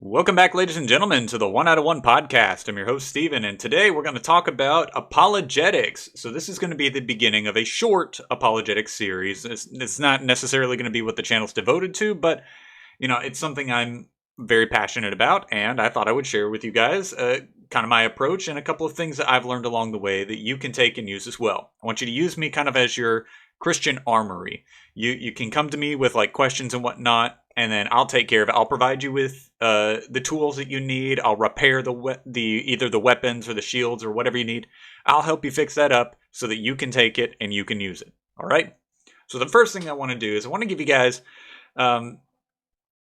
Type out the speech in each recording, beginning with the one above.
Welcome back, ladies and gentlemen, to the One Out of One podcast. I'm your host, Steven, and today we're going to talk about apologetics. So, this is going to be the beginning of a short apologetics series. It's not necessarily going to be what the channel's devoted to, but it's something I'm very passionate about, and I thought I would share with you guys kind of my approach and a couple of things that I've learned along the way that you can take and use as well. I want you to use me kind of as your Christian armory. You can come to me with like questions and whatnot, and then I'll take care of it. I'll provide you with the tools that you need. I'll repair the either the weapons or the shields or whatever you need. I'll help you fix that up so that you can take it and you can use it. All right. So the first thing I want to do is I want to give you guys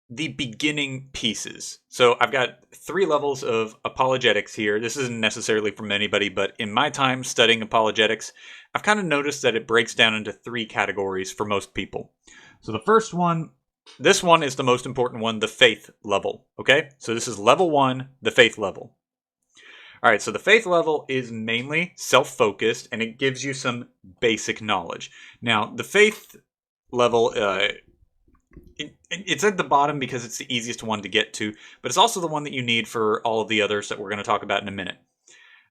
the beginning pieces. So I've got 3 levels of apologetics here. This isn't necessarily from anybody, but in my time studying apologetics, I've kind of noticed that it breaks down into 3 categories for most people. So the first one, this one is the most important one, the faith level. Okay, so this is level 1, the faith level. All right, so the faith level is mainly self-focused, and it gives you some basic knowledge. Now, the faith level, it's at the bottom because it's the easiest one to get to, but it's also the one that you need for all of the others that we're going to talk about in a minute.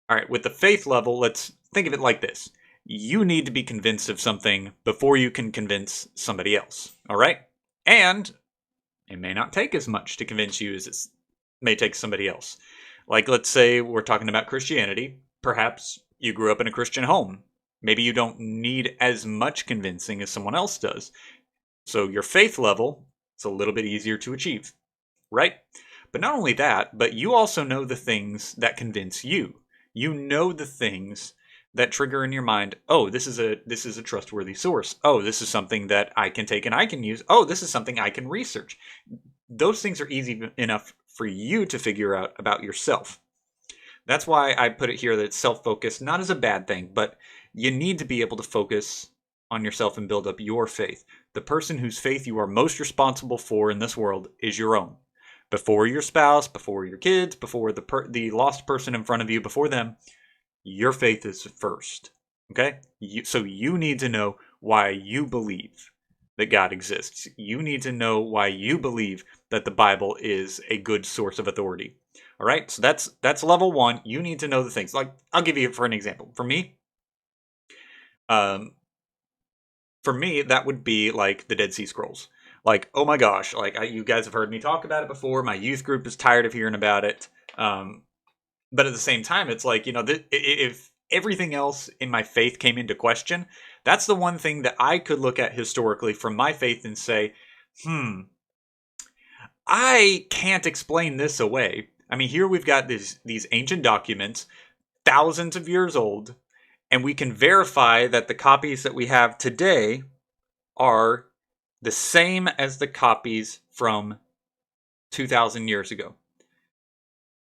All right, with the faith level, let's think of it like this. You need to be convinced of something before you can convince somebody else. All right? And it may not take as much to convince you as it may take somebody else. Like, let's say we're talking about Christianity. Perhaps you grew up in a Christian home. Maybe you don't need as much convincing as someone else does. So your faith level is a little bit easier to achieve, right? But not only that, but you also know the things that convince you. You know the things that trigger in your mind, oh, this is a trustworthy source. Oh, this is something that I can take and I can use. Oh, this is something I can research. Those things are easy enough for you to figure out about yourself. That's why I put it here that it's self-focused, not as a bad thing, but you need to be able to focus on yourself and build up your faith. The person whose faith you are most responsible for in this world is your own. Before your spouse, before your kids, before the lost person in front of you, before them, your faith is first. Okay? So you need to know why you believe that God exists. You need to know why you believe that the Bible is a good source of authority. All right? So that's level 1. You need to know the things. Like, I'll give you for an example. For me, that would be like the Dead Sea Scrolls. Like, oh my gosh, like you guys have heard me talk about it before. My youth group is tired of hearing about it. But at the same time, it's like, if everything else in my faith came into question, that's the one thing that I could look at historically from my faith and say, I can't explain this away. I mean, here we've got these ancient documents, thousands of years old, and we can verify that the copies that we have today are the same as the copies from 2,000 years ago.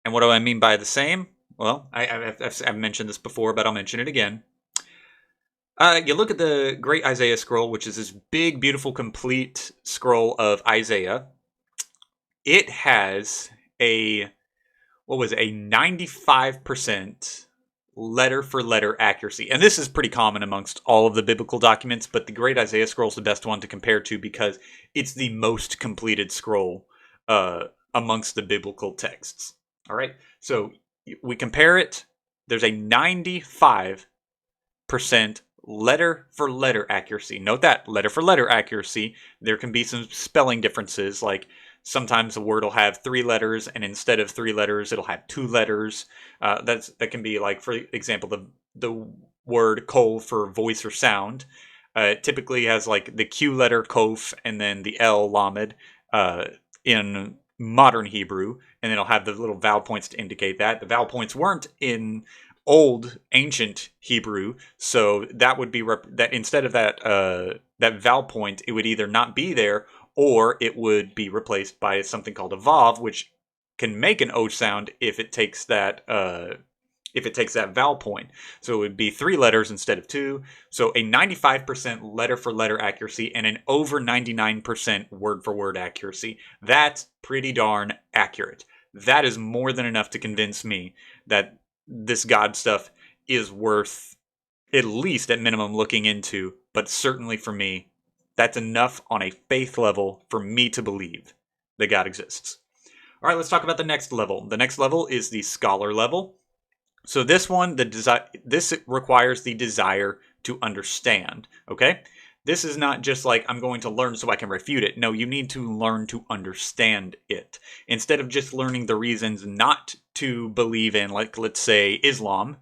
And what do I mean by the same? Well, I've mentioned this before, but I'll mention it again. You look at the Great Isaiah Scroll, which is this big, beautiful, complete scroll of Isaiah. It has a 95% letter-for-letter accuracy. And this is pretty common amongst all of the biblical documents, but the Great Isaiah Scroll is the best one to compare to because it's the most completed scroll amongst the biblical texts. All right, so we compare it. There's a 95% letter-for-letter accuracy. Note that, letter-for-letter accuracy. There can be some spelling differences, like sometimes a word will have 3 letters, and instead of 3 letters, it'll have 2 letters. That can be like, for example, the word kol for voice or sound. Typically has like the Q letter kof and then the L lamed in modern Hebrew, and then it'll have the little vowel points to indicate that. The vowel points weren't in old ancient Hebrew, so that would be that instead of that vowel point, it would either not be there or it would be replaced by something called a vav, which can make an O sound if it takes that vowel point. So it would be 3 letters instead of 2. So a 95% letter-for-letter accuracy and an over 99% word-for-word accuracy. That's pretty darn accurate. That is more than enough to convince me that this God stuff is worth at least at minimum looking into, but certainly for me, that's enough on a faith level for me to believe that God exists. All right, let's talk about the next level. The next level is the scholar level. So this one, this requires the desire to understand, okay? This is not just like I'm going to learn so I can refute it. No, you need to learn to understand it. Instead of just learning the reasons not to believe in, like, let's say, Islam,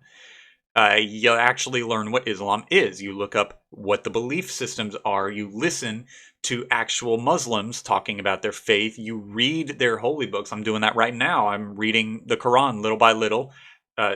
you actually learn what Islam is. You look up what the belief systems are. You listen to actual Muslims talking about their faith. You read their holy books. I'm doing that right now. I'm reading the Quran little by little,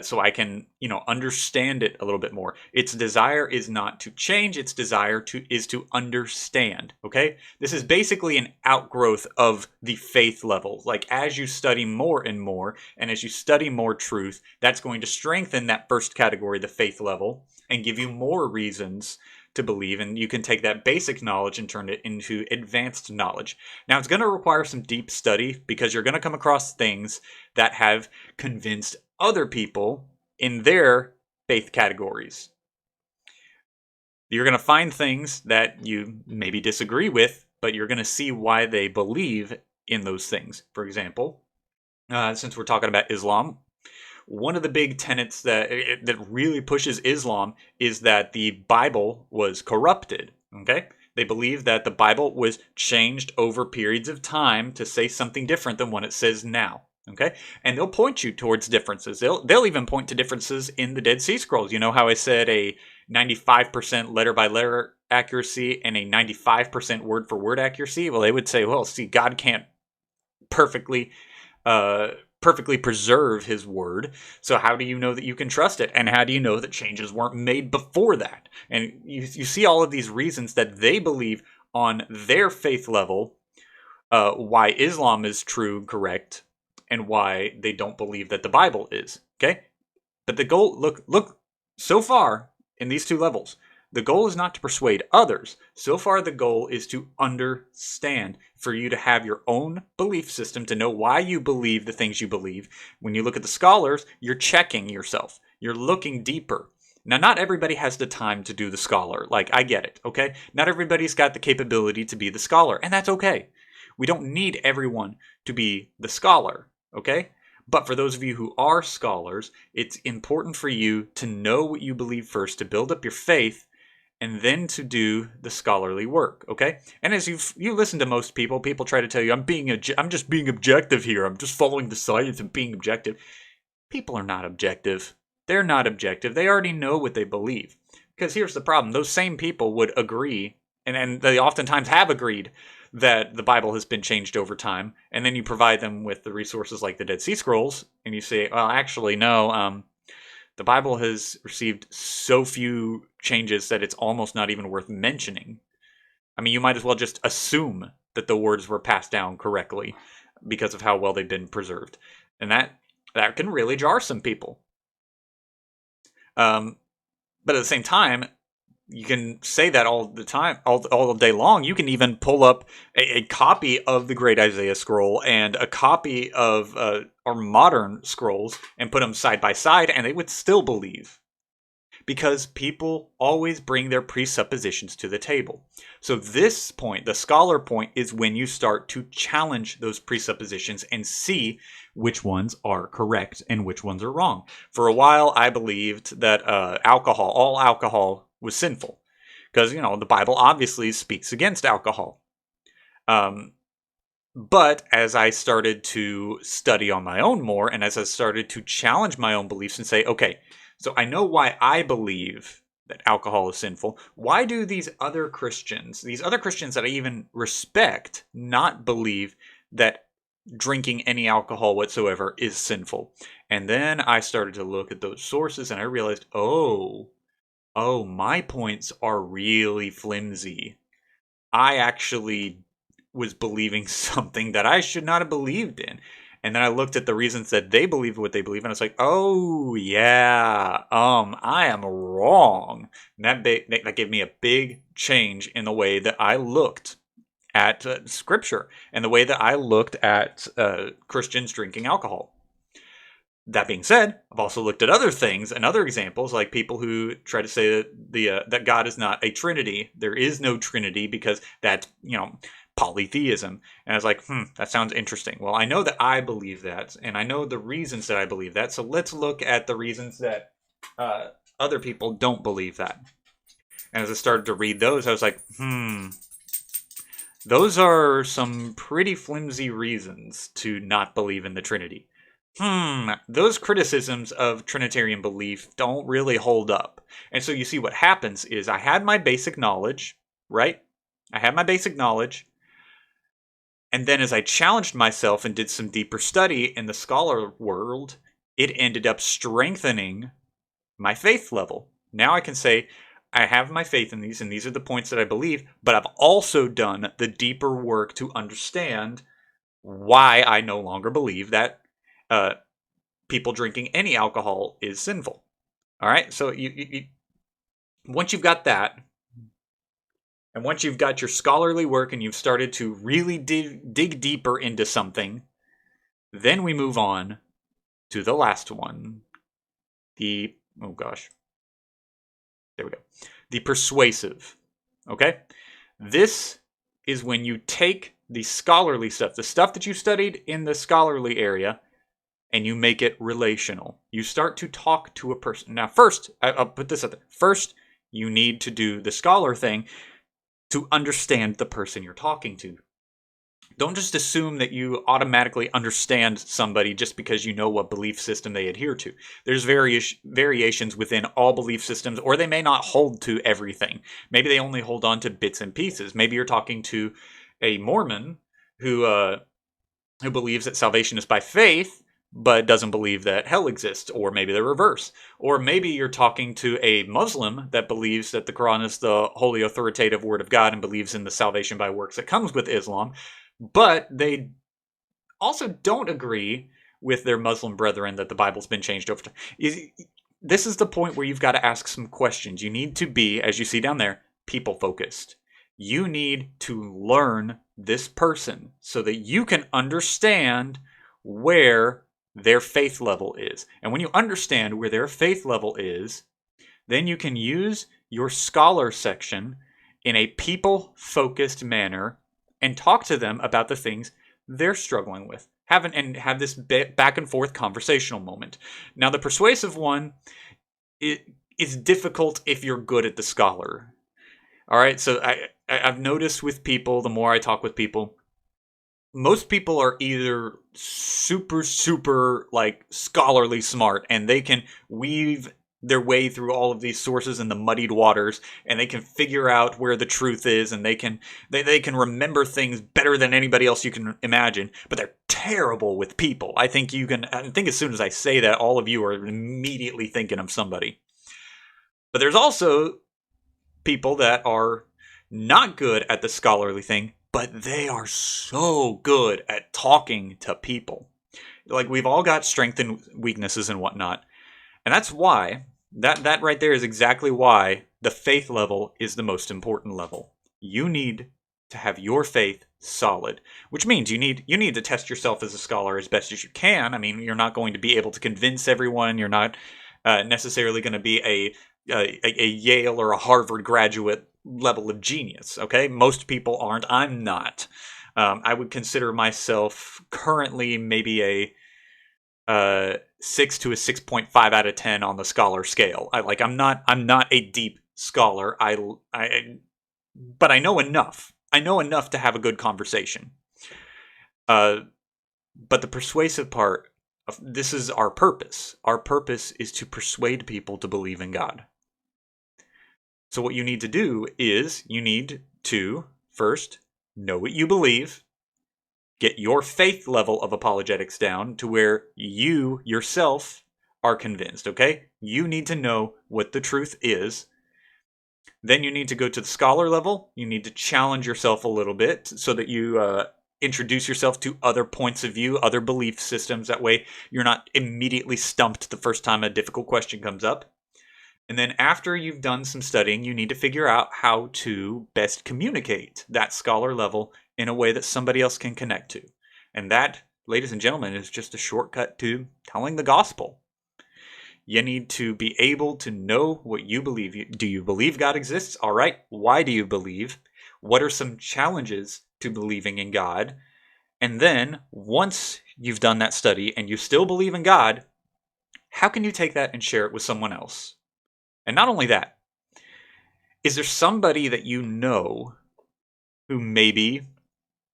so I can, understand it a little bit more. Its desire is not to change. Its desire is to understand. Okay, this is basically an outgrowth of the faith level. Like as you study more and more, and as you study more truth, that's going to strengthen that first category, the faith level, and give you more reasons to believe, and you can take that basic knowledge and turn it into advanced knowledge. Now, it's going to require some deep study because you're going to come across things that have convinced other people in their faith categories. You're going to find things that you maybe disagree with, but you're going to see why they believe in those things. For example, since we're talking about Islam, one of the big tenets that really pushes Islam is that the Bible was corrupted. Okay, they believe that the Bible was changed over periods of time to say something different than what it says now. Okay, and they'll point you towards differences. They'll even point to differences in the Dead Sea Scrolls. You know how I said a 95% letter by letter accuracy and a 95% word for word accuracy? Well, they would say, well, see, God can't perfectly perfectly preserve his word. So how do you know that you can trust it? And how do you know that changes weren't made before that? And you see all of these reasons that they believe on their faith level, why Islam is true, correct, and why they don't believe that the Bible is. Okay? But the goal, look, so far in these two levels, the goal is not to persuade others. So far, the goal is to understand, for you to have your own belief system, to know why you believe the things you believe. When you look at the scholars, you're checking yourself. You're looking deeper. Now, not everybody has the time to do the scholar. Like, I get it, okay? Not everybody's got the capability to be the scholar, and that's okay. We don't need everyone to be the scholar, okay? But for those of you who are scholars, it's important for you to know what you believe first, to build up your faith, and then to do the scholarly work, okay? And as you listen to most people, people try to tell you, I'm just being objective here. I'm just following the science and being objective. People are not objective. They're not objective. They already know what they believe. Because here's the problem. Those same people would agree, and they oftentimes have agreed, that the Bible has been changed over time, and then you provide them with the resources like the Dead Sea Scrolls, and you say, well, actually, no, the Bible has received so few changes that it's almost not even worth mentioning. I mean, you might as well just assume that the words were passed down correctly because of how well they've been preserved. And that can really jar some people. But at the same time, you can say that all the time, all day long. You can even pull up a copy of the Great Isaiah Scroll and a copy of our modern scrolls and put them side by side, and they would still believe. Because people always bring their presuppositions to the table. So this point, the scholar point, is when you start to challenge those presuppositions and see which ones are correct and which ones are wrong. For a while, I believed that all alcohol was sinful. Because, the Bible obviously speaks against alcohol. But as I started to study on my own more, and as I started to challenge my own beliefs and say, okay, so I know why I believe that alcohol is sinful. Why do these other Christians that I even respect, not believe that drinking any alcohol whatsoever is sinful? And then I started to look at those sources and I realized, oh, my points are really flimsy. I actually was believing something that I should not have believed in. And then I looked at the reasons that they believe what they believe, and I was like, oh, yeah, I am wrong. And that gave me a big change in the way that I looked at Scripture and the way that I looked at Christians drinking alcohol. That being said, I've also looked at other things and other examples, like people who try to say that that God is not a Trinity. There is no Trinity because that's polytheism. And I was like, that sounds interesting. Well, I know that I believe that, and I know the reasons that I believe that. So let's look at the reasons that other people don't believe that. And as I started to read those, I was like, those are some pretty flimsy reasons to not believe in the Trinity. Those criticisms of Trinitarian belief don't really hold up. And so you see what happens is I had my basic knowledge, right? I had my basic knowledge. And then as I challenged myself and did some deeper study in the scholar world, it ended up strengthening my faith level. Now I can say, I have my faith in these, and these are the points that I believe, but I've also done the deeper work to understand why I no longer believe that people drinking any alcohol is sinful. All right, so once you've got that, and once you've got your scholarly work and you've started to really dig deeper into something, then we move on to the last one. The persuasive. Okay? This is when you take the scholarly stuff, the stuff that you studied in the scholarly area, and you make it relational. You start to talk to a person. Now, first, I'll put this up there. First, you need to do the scholar thing to understand the person you're talking to. Don't just assume that you automatically understand somebody just because you know what belief system they adhere to. There's variations within all belief systems, or they may not hold to everything. Maybe they only hold on to bits and pieces. Maybe you're talking to a Mormon who believes that salvation is by faith, but doesn't believe that hell exists, or maybe the reverse. Or maybe you're talking to a Muslim that believes that the Quran is the holy authoritative word of God and believes in the salvation by works that comes with Islam, but they also don't agree with their Muslim brethren that the Bible's been changed over time. This is the point where you've got to ask some questions. You need to be, as you see down there, people focused. You need to learn this person so that you can understand where their faith level is. And when you understand where their faith level is, then you can use your scholar section in a people-focused manner and talk to them about the things they're struggling with. Have this back and forth conversational moment. Now, the persuasive one is difficult if you're good at the scholar. All right, so I've noticed with people, the more I talk with people, most people are either super like scholarly smart, and they can weave their way through all of these sources in the muddied waters, and they can figure out where the truth is, and they can remember things better than anybody else you can imagine, but they're terrible with people. I think as soon as I say that, all of you are immediately thinking of somebody. But there's also people that are not good at the scholarly thing, but they are so good at talking to people. Like, we've all got strengths and weaknesses and whatnot. And that's why, that right there is exactly why the faith level is the most important level. You need to have your faith solid, which means you need to test yourself as a scholar as best as you can. I mean, you're not going to be able to convince everyone. You're not necessarily going to be a Yale or a Harvard graduate level of genius, okay? Most people aren't. I'm not. I would consider myself currently maybe a 6 to a 6.5 out of 10 on the scholar scale. I'm not a deep scholar. But I know enough. I know enough to have a good conversation. But the persuasive part, this is our purpose. Our purpose is to persuade people to believe in God. So what you need to do is you need to first know what you believe, get your faith level of apologetics down to where you yourself are convinced, okay? You need to know what the truth is. Then you need to go to the scholar level. You need to challenge yourself a little bit so that you introduce yourself to other points of view, other belief systems. That way you're not immediately stumped the first time a difficult question comes up. And then after you've done some studying, you need to figure out how to best communicate that scholar level in a way that somebody else can connect to. And that, ladies and gentlemen, is just a shortcut to telling the gospel. You need to be able to know what you believe. Do you believe God exists? All right. Why do you believe? What are some challenges to believing in God? And then once you've done that study and you still believe in God, how can you take that and share it with someone else? And not only that, is there somebody that you know who maybe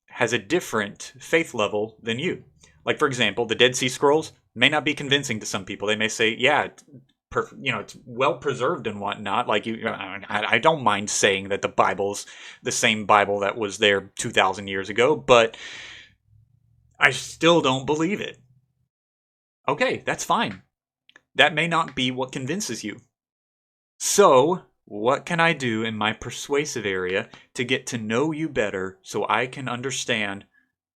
has a different faith level than you? Like, for example, the Dead Sea Scrolls may not be convincing to some people. They may say, yeah, it's well preserved and whatnot. Like, I don't mind saying that the Bible's the same Bible that was there 2,000 years ago, but I still don't believe it. Okay, that's fine. That may not be what convinces you. So, what can I do in my persuasive area to get to know you better so I can understand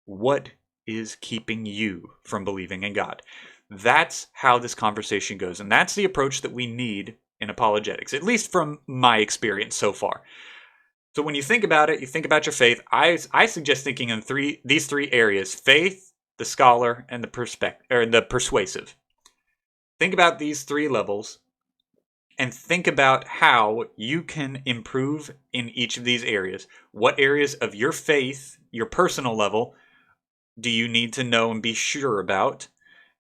what is keeping you from believing in God? That's how this conversation goes. And that's the approach that we need in apologetics, at least from my experience so far. So when you think about it, you think about your faith. I suggest thinking in these three areas: faith, the scholar, and the persuasive. Think about these three levels and think about how you can improve in each of these areas. What areas of your faith, your personal level, do you need to know and be sure about?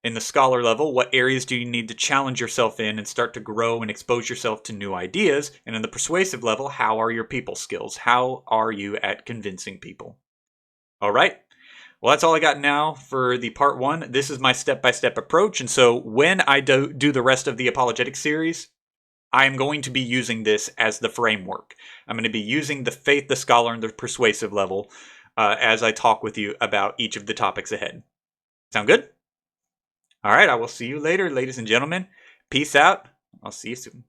In the scholar level, what areas do you need to challenge yourself in and start to grow and expose yourself to new ideas? And in the persuasive level, how are your people skills? How are you at convincing people? All right. Well, that's all I got now for the part one. This is my step-by-step approach. And so when I do the rest of the apologetic series, I'm going to be using this as the framework. I'm going to be using the faith, the scholar, and the persuasive level as I talk with you about each of the topics ahead. Sound good? All right, I will see you later, ladies and gentlemen. Peace out. I'll see you soon.